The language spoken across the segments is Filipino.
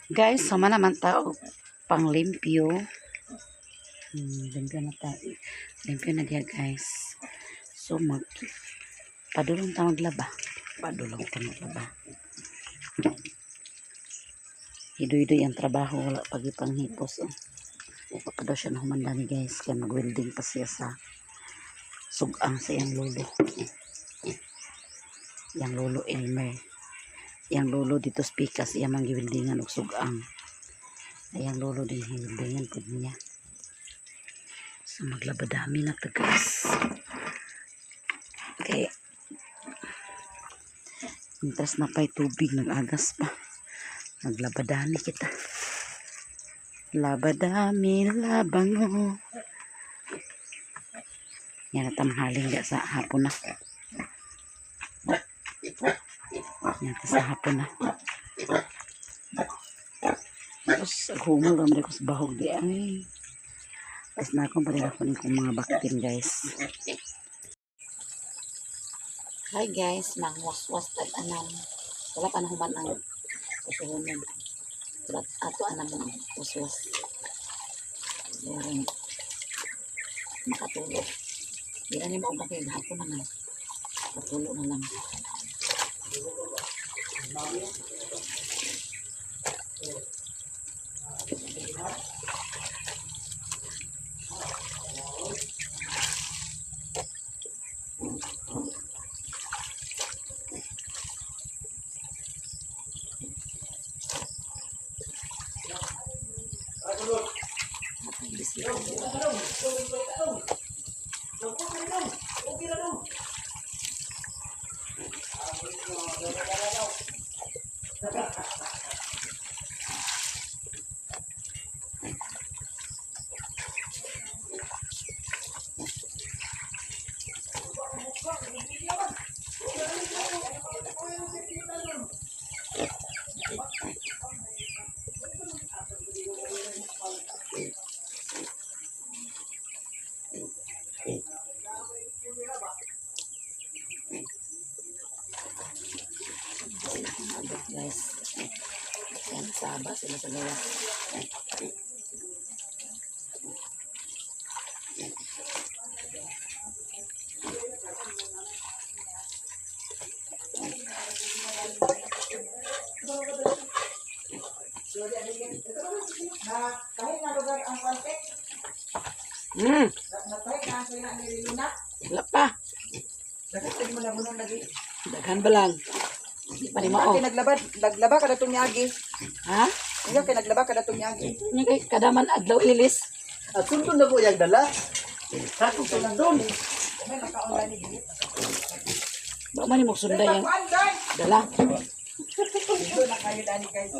Guys, sama naman tao pang limpyo. Limpyo na tayo. Limpyo na dia guys. So padulong ta maglaba. Padulong ta maglaba. Hidoy-hidoy ang trabaho, wala pagipanghipos. Pa daw siya na humandani guys, kaya mag-welding pa siya sa sugang sa iyang lolo. Yang lolo Elmer. Yang lolo dito spikas iya mang giwildingan og sugang. Ayang lolo din giwildingan pud niya. So maglabadami na to guys. Okay. Interest na pa'y tubig, nag-agas pa. Maglabadami kita. Labadami, labango. Yan na tamhaling ga sa hapon na. Yan sa hapon na. Tapos humol kami ko sa bahog di ay. Tapos na akong parin ako ng mga baktin guys. Hi guys, nangwas-was tag anam. Wala pa nahuman ang kusuhunan. But ato anam ang waswas. Meron makatulog. Di na ni mo bakit hapon naman. Patulog na lang. Guys, yan saba sila sa gawas. Kahit na lugar ang kontek, kahit na ang sila nililuna, Wala pa. dagat mo na munang lagi. Daghan ba lang? Di pa rin mao. Kaya naglaba ka na itong yagi. Ha? Kaya naglaba ka na itong yagi. Nga kay kadaman adlaw ilis. At sundon na po yung dala. Sakong sa nandun. May naka-online ni Gilip. Ba man mo sunday yang Kuan guys! dala. Ito na kayo dani guys.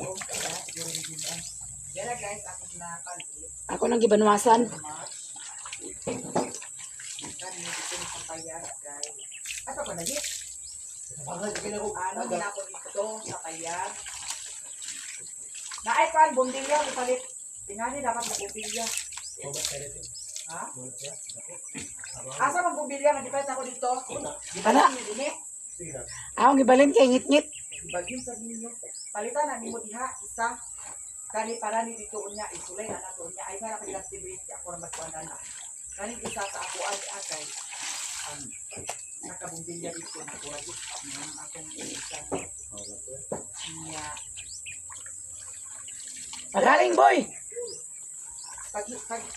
Yan na guys, ako na palit. Ako nang gibanwasan. Kani dito sa payag guys. Ato pa lagi? Ang hagin ako. Ano na ako dito sa payag? Naay pan, bumbilya, ipalit. Tingani dapat na bumbilya. Ha? Asa mang bumbilya, nagipalit ako dito. Para ako gibalin kay ngit-ngit. Bagyo sa ninyo. Palitan na nimo diha isa. Kani para ni dito unya isulay na nato unya ay na activity ako ra magkuan na. Kani isa sa ako ay akay. Nakabumbilya dito na ko lagi. Akong isa. Nya Pagaling boy. pag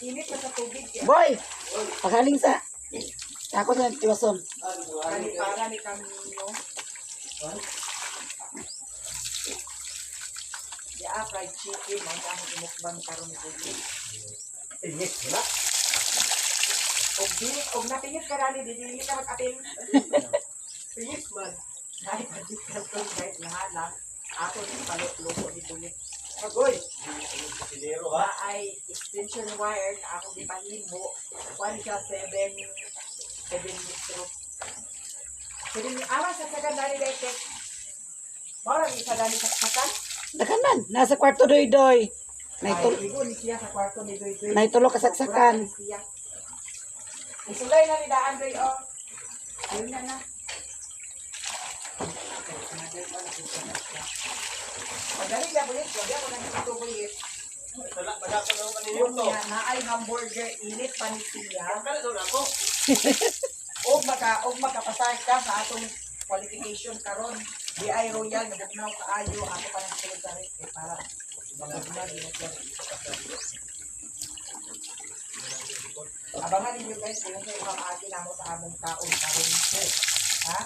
init na sa tubig Boy. Pagaling sa ako sa tiwason. kani para ni kaminyo. Ya fried chicken mo ang imukbang karon dito. Ingit, wala. Og napingit ka rani dili ka mag-apil. Pingit man. Dahil pagdikas ko guys lahat ako ni palut-luto ni Bulit. Agoy, Sinero ha. ay extension wire na ako gipahimo. Kuan siya 7 metro. 7 awan sa sagan dali dito. Mara ni sa dali sa sakan. Dakanan nasa kwarto doy-doy. Ay, igo ni siya sa kwarto ni Doy Doy. Naitulo kasaksakan. Isulay na ni Daan Doy oh. Ayun na na. Pagaling na bulit, wala ko na Dala, madapa na ako kanina Yung to. niya na ay hamburger init panit siya. Kaya doon ako. Og makapasay ka sa atong qualification karon. Di ay royal nga bugnaw kaayo ako pa nang sulod sa rest para mabugnaw din ako. Abangan ninyo guys kung sa mga agi namo sa among kaon karon. Ha?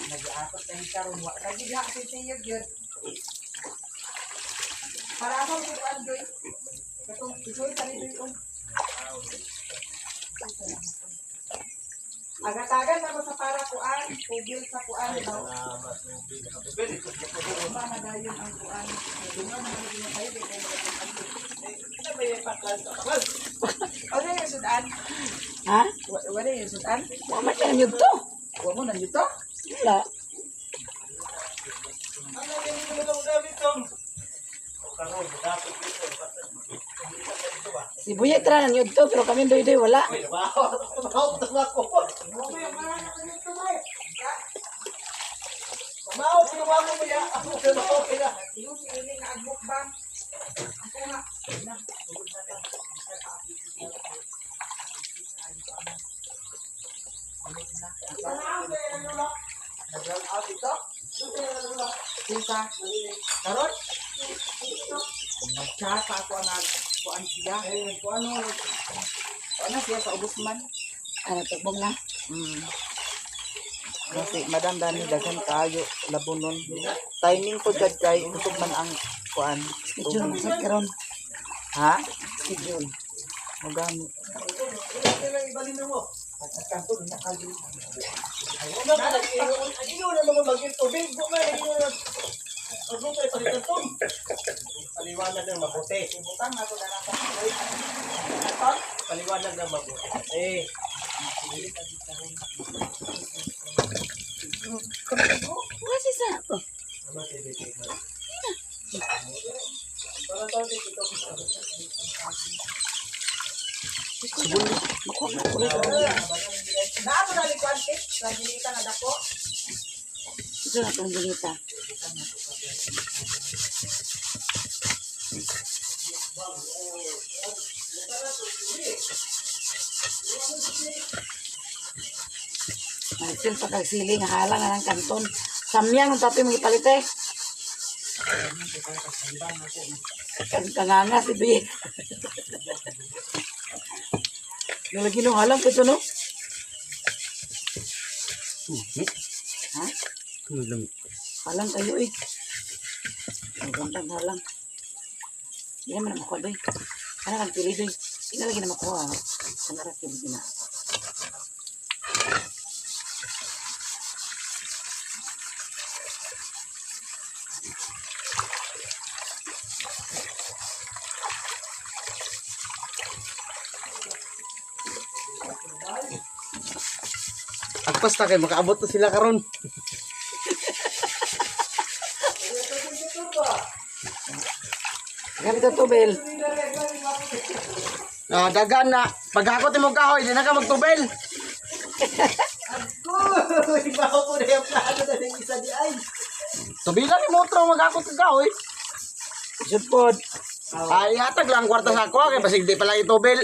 Nag-aakot na yung karon. Nag-iha si Siyod yun. Para ako yung Andoy. Katong isuy sa rin doon. Agatagan ako sa para kuan. Tugil sa kuan. Salamat, Ruby. Nakatubel. Mga dayon ang kuan. Dungan na mga ginagawa. Di ko Ito ba yung patlan sa patlan? Ano yung sudan? Ha? Wala yung sudan? Wala ka na to. Huwag mo na dito. Wala. Ano yung mga David Tom? Karoon, dapat dito. Si Buya tira na yun to, pero kami doy-doy wala. Uy, nabahaw ako. Pamahaw, sinuwa mo ba yan? Ako, sinuwa mo yan. Yung si Ili na agbukbang. Ako nga. Na. Nag-roll out ito? Sisa? Karot? Nag-chat ako na kuan siya. Ano siya sa ubusman? Ano, tugbong na. Kasi madam dani daghan kayo labunon. Timing ko jud kay kusog man ang kuan. Schedule mo sa karon. Ha? Schedule. Magani. Ang ino na naman mag-tubig. Bukay, ang ino na. Ang bukay, palitan to. Paliwanag ng mabuti. Butang ako na lang. Paliwanag ng mabuti. Eh, Wala si sa ako. ano si Dito? Para to, dito. Makuha na ulit. Naamo na ni kuan kit, ragilita na dako. Ito na itong ginita. Nagsil pa kagsili nga halang na ng kanton. Samyang ang tapi mong ipalit eh. Kanganga si Bia. Nalagi nung halang ko ito no? Ha? Halang kayo eh. Ang gandang halang. Hindi naman na makuha doy. Ano kang pili doy? Hindi na lagi na makuha. Ang arap yung na. Agpas na kayo, makaabot na sila karon. Gamit ang tubel. Dagan na. Pagkakot mo kahoy, di na ka magtubel. Ibaw ko na yung plano na ng isa di ay. Tubilan ni Motro, magkakot ka kahoy. Supod. Ay, hatag lang kwarta sa ako, kaya basig di pala itubel.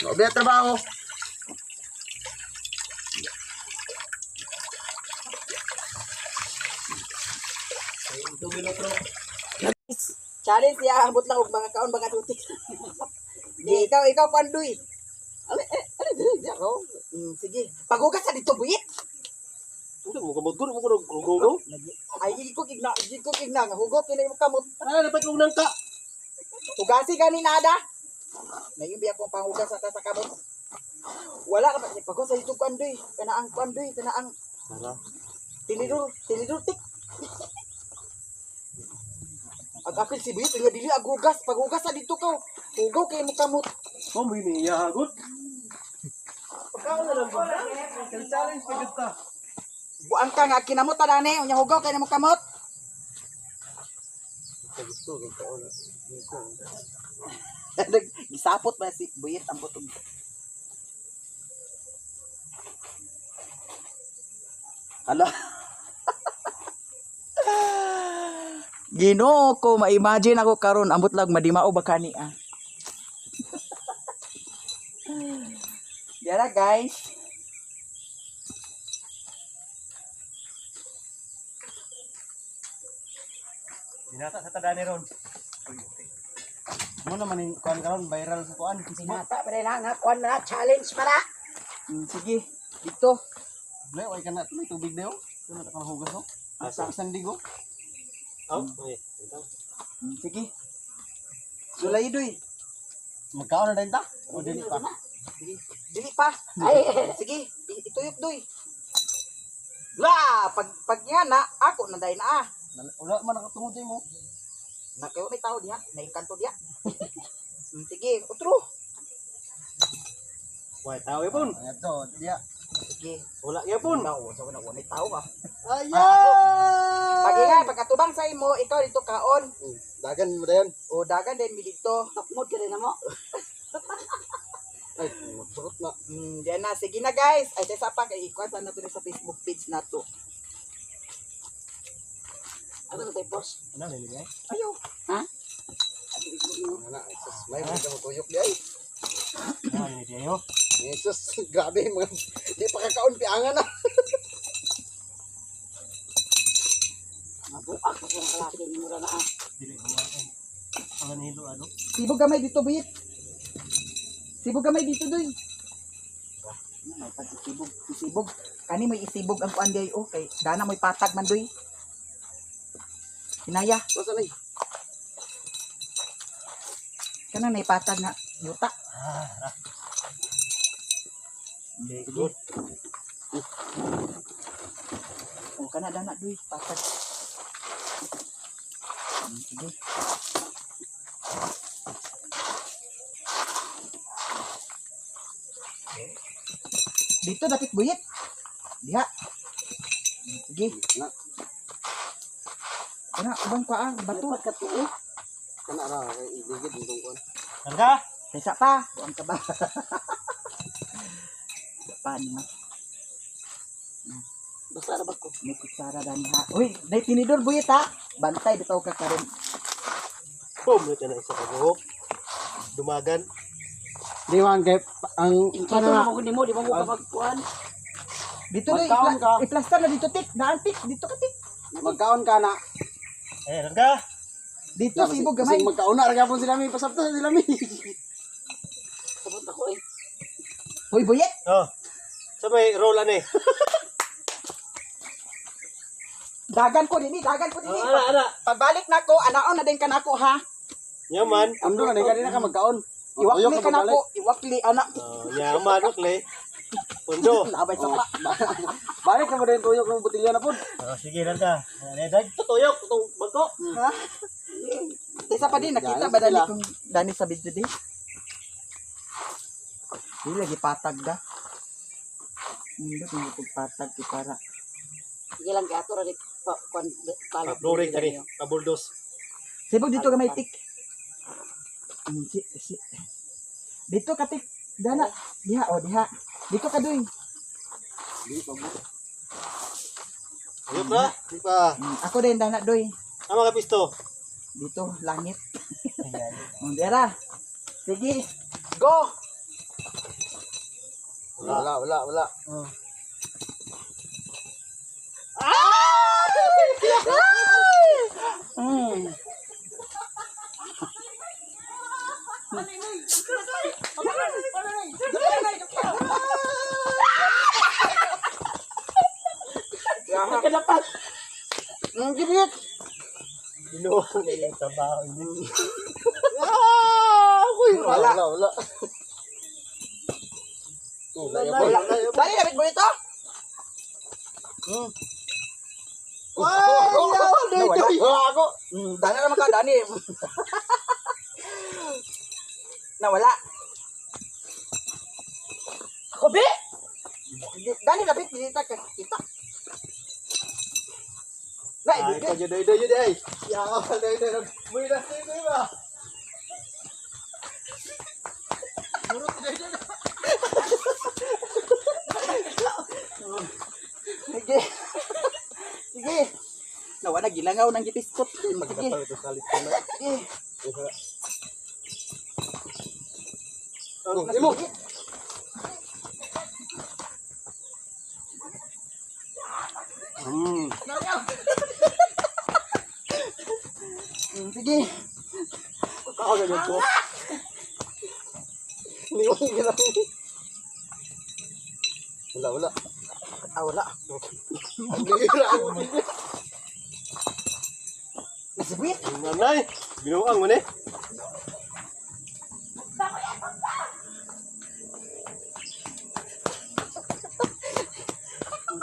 Obi at trabaho. Challenge ya ambot lang og mga kaon mga tutik. Di ikaw pandoy. Ano ako? Sige. Pagugas sa dito buit. Ano mo kamot mo ko Ay gid ko kigna nga hugot kini mo kamot. Ano dapat kong nangka? Tugasi gani nada. Ngayon biya ko panghugas sa kamot. Wala ka pa pagko sa dito pandoy. Kana ang tinidor tik. Agapil si buit nga dili agugas pagugas sa dito ka. Hugaw kay mo kamot. Oh, may niya hagot. Pagkaon na lang ba? Challenge pa kita. Buang ka nga kinamot tanane unya hugaw kay mo kamot. Gisapot ba si buyet ang butog. Hala. Ginoo ko, ma-imagine ako karon ambot lang madimao ba kani ah. Yara guys. Binata sa tadani ron. Mo naman yung kuan karon viral sa kuan. Sinata pa rin nga, kuhan na, challenge para. Sige, dito. Wala, wala ka na. May tubig na yun. Ito na ka hugas no? Asa isang digo. Oh, okay. Sige. Sulay doy. Magkaon na din ta? O dili pa? Dili pa. Ay, sige, ituyok doy. La, pag yan na, ako na dahil na ah. Wala man nakatungod mo. Nakayo may tao diya, naikanto diya. Sige, utro. Wala tao yapon. Ito, diya. Sige. Wala yapon. Wala may tao ka. Ayan! Pagingay, pagkatubang sa imo, ikaw dito kaon. Dagan mo dayon. O dagan din mi dito. Takmod ka rin na mo. Ay, surot na. Diyan na, sige na guys. Ay, sa pa kay ikuan sana to sa Facebook page na to. Ano na tayo, boss? Ano nilingay? Ayaw. Ha? Ana, Jesus, may mga mo tuyok di ay. Ano ni diyo? Jesus, grabe mga di pa kakaon piangan na. Mabuak pa sa kalaki ni mura na ah. Dili mo ang hilo ano? Sibog gamay dito, bit. Sibog gamay dito, doy. May pagsisibog, isibog. Kani may isibog ang kuan day oh, kay dana mo'y patag man doy. Kinaya. Basta nay. Kana may patag na yuta. Good. O kana dana doy, patag. Sige. Dito dapat buyit. Diha. Sige. Na, Kana ubang pa ah, bato. Pagkatuo. kana ra kay idigid ndong kon. Kanda? Kaysa pa, buang ka ba? Paano mo? Basta na ba ko? May kutsara dani ha. Uy, dai tinidor buyit ha. Bantay bitaw ka karon. Boom, ito na isa ka buhok. Dumagan. Di man kay ang Ikaw na mo kundi mo, di mo mo kapagkuhan. Dito doy, Magkaon ka. i-plaster na dito tik, daan tik, dito ka tik. magkaon ka na. Eh, nanda. Dito sibog gamay. Kasi magkaon na ra gyapon sila mi pasabta sila mi. Sabot ako eh. Hoy buyit. Oh. Sa may roll ani. Dagan ko dinhi, dagan ko dinhi. Ana. Pagbalik nako, anaon na din ka nako ha. Yaman. Amdo na kanina ka magkaon. Iwakli ka nako, iwakli anak. Yaman ukle. Pundo. Nabay sa pa. Balik na mo din tuyok ng botilya na pud. Oh, sige lang ka. Dag tuyok tong bangko. Ha? Isa pa din nakita ba dali kung dani sa video di? Di lagi patag da. Hindi ko patag ti para. Sige lang gato ra di kuan talo. Flooring kani, kabuldos. Sibog dito gamay tik. Dito ka tik. Dana. Diha oh diha. Dito ka doy. Ayok na. Di pa. Ako din dana doy. Ama ka pisto. Dito langit. Dera. Sige. Go. Wala. Ka dapat. Gibit. Binuhong na yung trabaho. Wala. Wala. Wala. Dali na mo ito. Ako. Dali naman ka dani. Nawala. Kobe. Dali dapat kita kita. Nah, Ay, kaya doy ay. Ya, doy. Muy na sino ba? Sige. Sige. Nawala gilangaw ng gipiskot. Sige. Magkataw ito sa listo na. Eh, Oh, imo. sige. Ako na dito. Hindi ko higil. Wala. Ah, wala. Ang bihira. Nasibit. Nanay, binuang mo ni.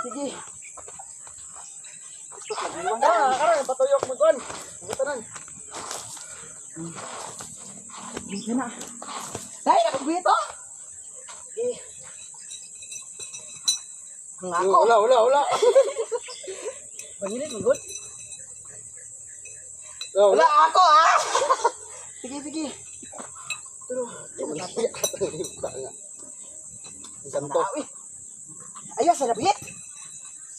Sige. Karang patuyok mo kon. Butanan. Dito na. Dahil nakagwit oh. Eh. Ang ako. Wala. Pangilit mo good. Wala. Wala ako ah. Sige. Pero, Ganto. ayaw sa labit.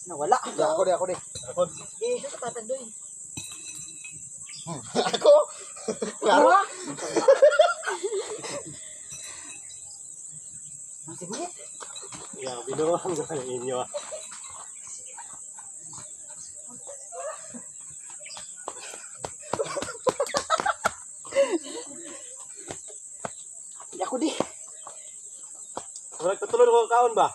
Nawala. Ako di. Ako. Eh, sa tatandoy. Ako. Klaro. Ano? Masibit. Ya, binuang mo ng inyo. Hindi ako di. Wala katulad ko kaon ba?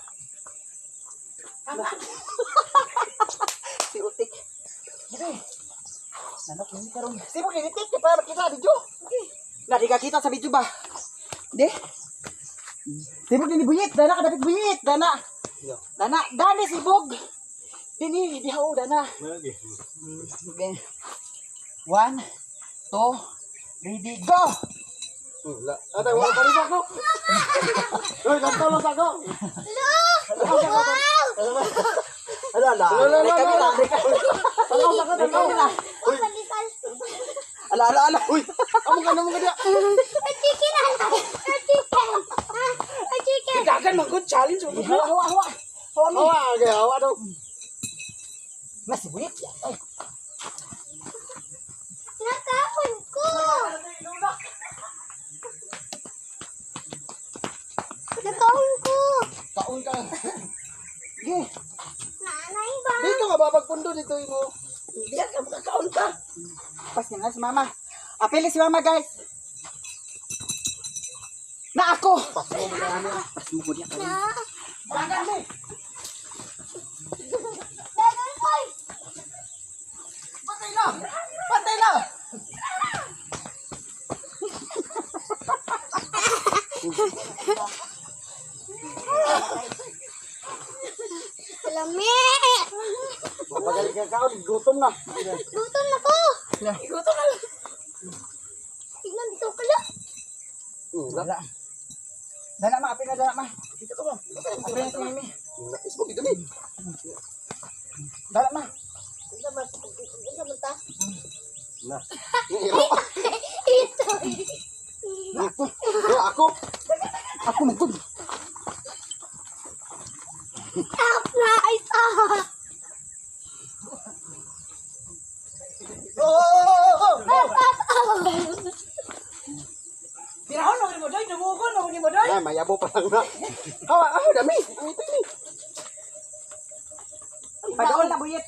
Si Utik. Sige. Nanok ini karon. Sino kinitik di para kita sa video? Nadi ka kita sa video ba? Di. Sino kini buyit? Dana ka dapat buyit. Dana. Ya. Dani sibog. Dini di hao dana. Lagi. Okay. 1 2 ready go. Wala. Atay wala pa rin ako. Hoy, nagtulong ako. Ala. Ala. Uy, amo ka dia. Dagan mag-good challenge. Hawa. Hawa daw. Masih buit ya. Ay. Nakapon ko! Nakapon ko! Kaon ka. Sige. Nanay ba? Dito ka babagpundo dito mo. Diyan ka makakaon ka. Pas nga si mama. Apili si mama guys. Na ako. Pas mo ano. Pas mo ko diyan. Na? Dagan mo. Dagan ko! Patay na. Lami! Mapagali ka kaon, gutom na. Gutom na ko! Gutom na. Tignan dito ka lang. Wala. Dala ma, apil na dala ma. Dito ko. Apil na si Mimi. Isbog dito ni. Dala ma. Tignan mo ta. Na. Iro. Ito! Ako. Ako magod. Tap na! Ito! Tinahon na mo doy, namugon na mo doy. Ay, mayabo pa lang na. Hawa, dami. Ang ito ni. Ipadol na buyit.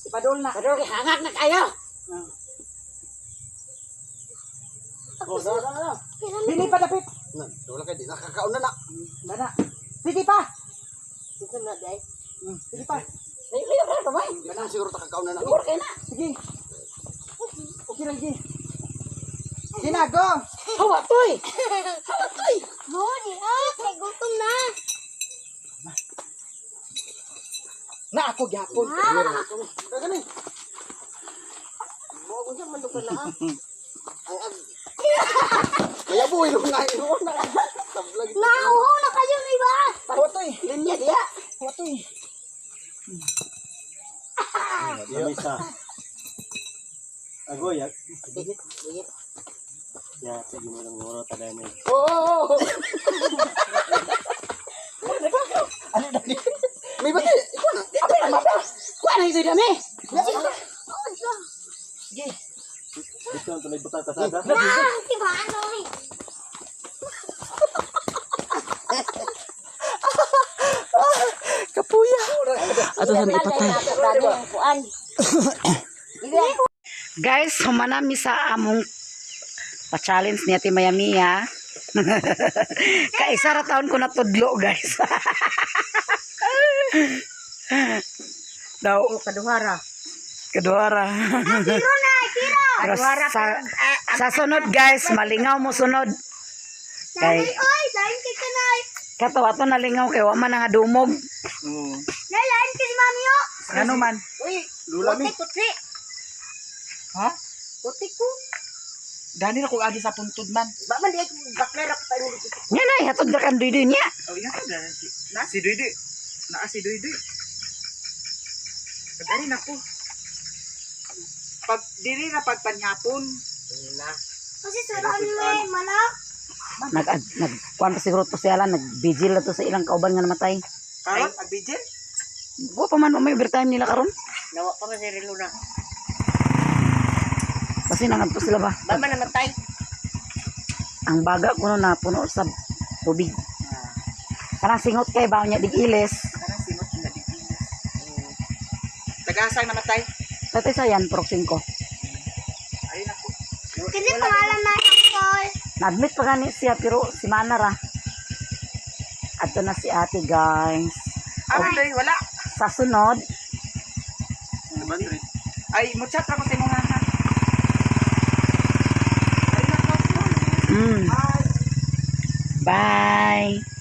Ipadol na. Pero hangak na kayo! Oh, na. Dili pa dapit. Wala kayo, di nakakaon na na. Dana. Sige pa. Ito na, day. Sige pa. Ay, wala ba? Ganang siguro takakaon na na. Okay na! Sige. Okay lang, sige. Sige na, go. Hawa, toy! Hawa, toy! Huli, kay gutom na! Na ako gyapon. Kagani. Mo ko sa manok na. Mayabo, ilo nga ilo na. Tablag. Nauho na kayo, iba! Watoy. Linya dia! Watoy. Dami sa. Agoy, ya. Bigit, bigit. Ya, sige mo lang ngoro taday na. Oh. Ano na ni? May bati. Ikaw na. Apa na mata? Kuha na ito dami! Ito ang tulay butang kasada. Si Manoy. Kapuya. Ato sa ipatay. Guys, humanami sa among pa-challenge ni Ate Mayami ha. Kaisa ra taon ko natudlo guys. Daw Kaduhara. kaduara. Pero sa sunod guys, malingaw mo sunod. Kay Oy, lain kay kanay. kato ato nalingaw kay wa man nga dumog. Lain kay si Mami yo. Ano man? Uy, lula mi. Putri. Ha? Putri ko. Gani na kung agi sa puntod man. Ba man di baklera ko tayo dito. Nya na hatod ra kan duy niya. Oh, yan na si. Na si Duy. Na si Duy. Gani na ko. Pag dili na pagpanyapon. Kasi sarahan ni may manak. Nag kuan pa siguro to siya lang nag-vigil na to sa ilang kauban nga namatay. Karon agbigil. Wa pa man may overtime nila karon. Nawa pa man si Luna. Kasi nangadto sila ba? Ba man namatay. Ang baga kuno na puno sa tubig. Kanang singot kay bawo niya digiles. Karang simot na digilis. Tagasang namatay. Tatay sa yan proxing ko. Ayun ako. Kasi pangalan na ko. Na-admit pa gani siya pero si Manara. Ato na si ate guys. Ay, wala. Sa sunod, Ay, muchat ra ko sa imong ha. Ay, nako. mm, Ay. bye.